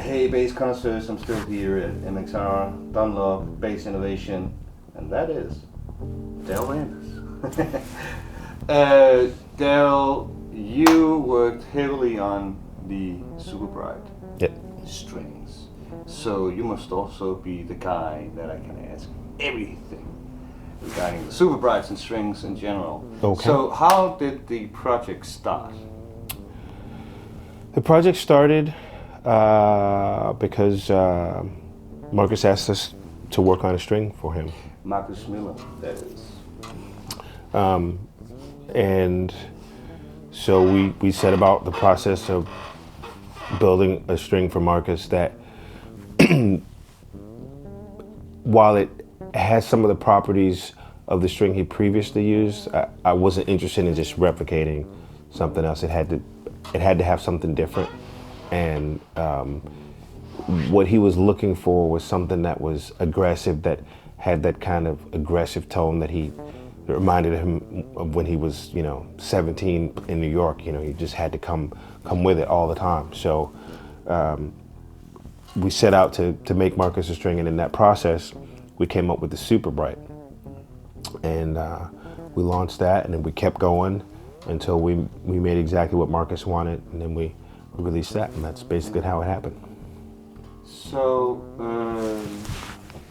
Hey, bass concerts, I'm still here at MXR, Dunlop, Bass Innovation, and that is Darryl Anders. Darryl, you worked heavily on the Super Bright strings, so you must also be the guy that I can ask everything regarding the Super Brights and strings in general. Okay. So how did the project start? The project started because Marcus asked us to work on a string for him. Marcus Miller, that is. And so we set about the process of building a string for Marcus that, while it has some of the properties of the string he previously used, I wasn't interested in just replicating something else. It had to have something different. And what he was looking for was something that was aggressive, that had that kind of aggressive tone that reminded him of when he was, 17 in New York. He just had to come with it all the time. So we set out to make Marcus a string, and in that process, we came up with the Super Bright. And we launched that, and then we kept going until we made exactly what Marcus wanted, and then we released that, and that's basically how it happened. So,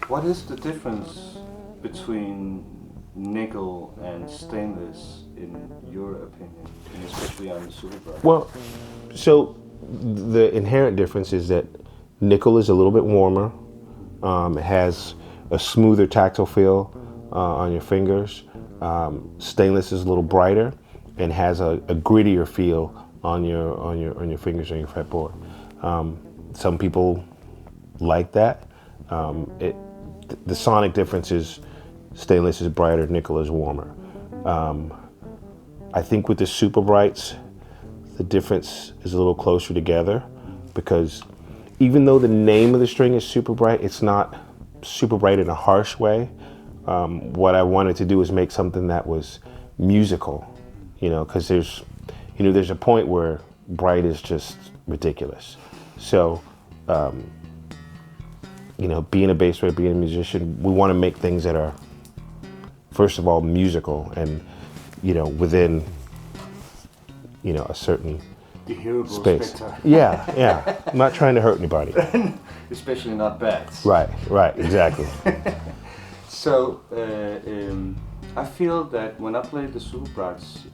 what is the difference between nickel and stainless in your opinion, and especially on the Super Bright? Well, so the inherent difference is that nickel is a little bit warmer. It has a smoother tactile feel on your fingers. Stainless is a little brighter and has a grittier feel on your fingers on your fretboard. Some people like that. The sonic difference is stainless is brighter, nickel is warmer. I think with the Super Brights, the difference is a little closer together, because even though the name of the string is Super Bright, it's not super bright in a harsh way. What I wanted to do was make something that was musical, because there's a point where bright is just ridiculous. So, being a bass player, being a musician, we want to make things that are, first of all, musical and, within, a certain space. Spectre. Yeah. I'm not trying to hurt anybody. Especially not bats. Right, exactly. So, I feel that when I play the Super Brights,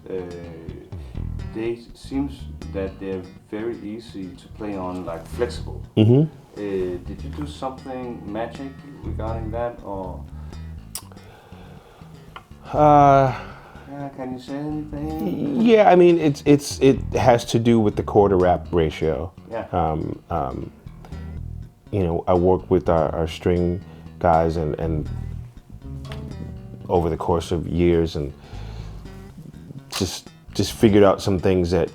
seems that they're very easy to play on, like flexible. Mm-hmm. Did you do something magic regarding that, or? Can you say anything? Yeah, I mean it has to do with the core to rap ratio. Yeah. I work with our string guys and over the course of years, and just figured out some things that,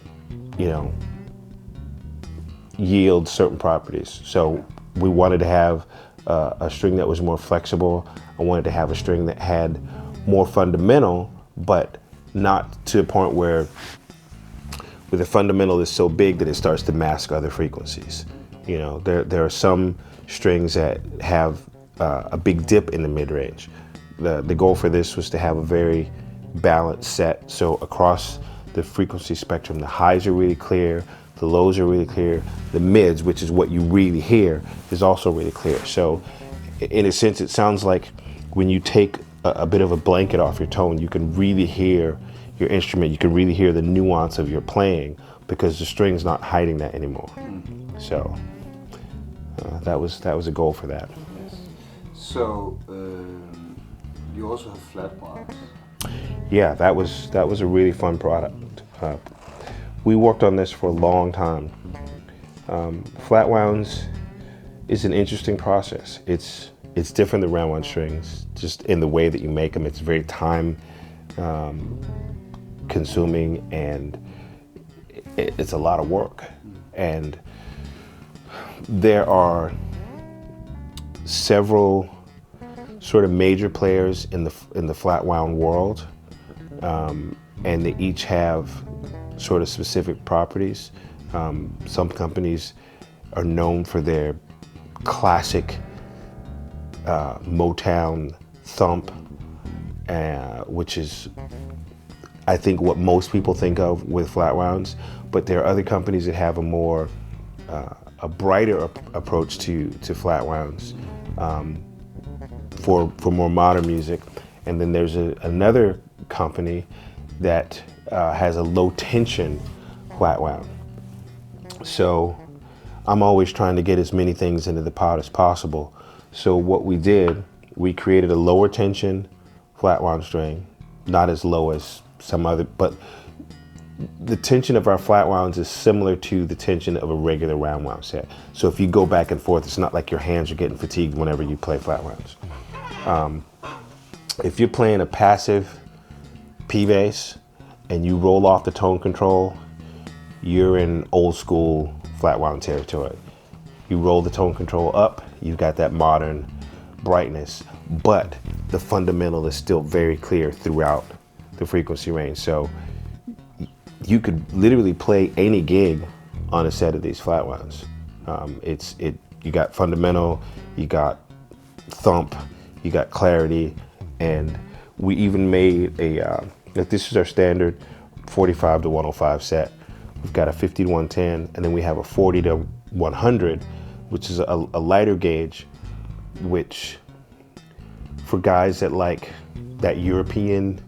yield certain properties. So we wanted to have a string that was more flexible. I wanted to have a string that had more fundamental, but not to a point where the fundamental is so big that it starts to mask other frequencies. There are some strings that have a big dip in the mid-range. The goal for this was to have a very balanced set. So across the frequency spectrum, the highs are really clear, the lows are really clear, the mids, which is what you really hear, is also really clear. So in a sense, it sounds like when you take a bit of a blanket off your tone, you can really hear your instrument, you can really hear the nuance of your playing, because the string's not hiding that anymore. Mm-hmm. So that was a goal for that. Yes. So you also have Flatwound. Yeah, that was a really fun product. We worked on this for a long time. Flatwounds is an interesting process. It's different than round one strings, just in the way that you make them. It's very time consuming, and it's a lot of work. And there are several sort of major players in the Flatwound world, and they each have sort of specific properties. Some companies are known for their classic Motown thump, which is, I think, what most people think of with Flatwounds. But there are other companies that have a more, a brighter approach to Flatwounds for more modern music. And then there's another company that has a low tension Flatwound. So I'm always trying to get as many things into the pot as possible. So what we did, we created a lower tension Flatwound string, not as low as some other, but the tension of our Flatwounds is similar to the tension of a regular round wound set. So if you go back and forth, it's not like your hands are getting fatigued whenever you play Flatwounds. If you're playing a passive P bass and you roll off the tone control, you're in old school Flatwound territory. You roll the tone control up, you've got that modern brightness, but the fundamental is still very clear throughout the frequency range. So you could literally play any gig on a set of these Flatwounds. You got fundamental, you got thump, you got clarity, and we even made like this is our standard 45 to 105 set. We've got a 50 to 110, and then we have a 40 to 100, which is a lighter gauge, which for guys that like that European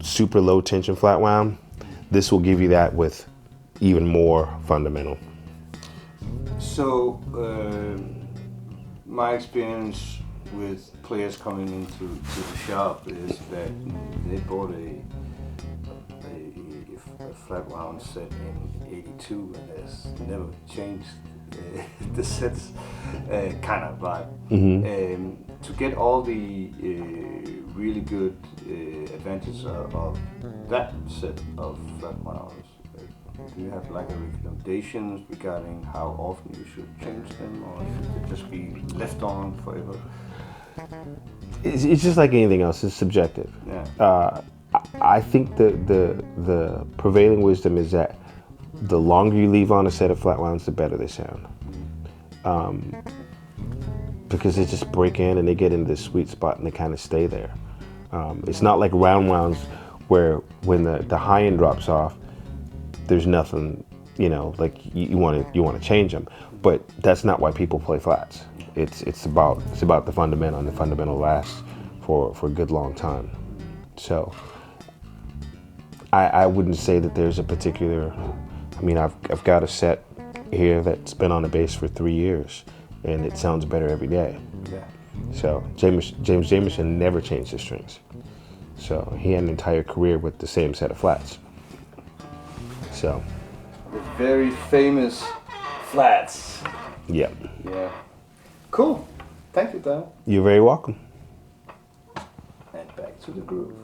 super low tension Flatwound, this will give you that with even more fundamental. So my experience with players coming into the shop is that they bought a Flatwound set in '82 and has never changed the set's kind of vibe. To get all the really good advantage of that set of Flatwounds, do you have like a recommendations regarding how often you should change them, or should they just be left on forever? It's just like anything else, it's subjective. Yeah. I think the prevailing wisdom is that the longer you leave on a set of Flatwounds, the better they sound. Because they just break in and they get into this sweet spot and they kind of stay there. It's not like round wounds where when the high end drops off, there's nothing, like you want to change them. But that's not why people play flats. It's about the fundamental, and the fundamental lasts for a good long time. So I wouldn't say that there's a particular. I mean, I've got a set here that's been on the bass for 3 years, and it sounds better every day. Yeah. So James Jamerson never changed his strings. So he had an entire career with the same set of flats. So. The very famous flats. Yep. Yeah. Cool. Thank you, Darryl. You're very welcome. And back to the groove.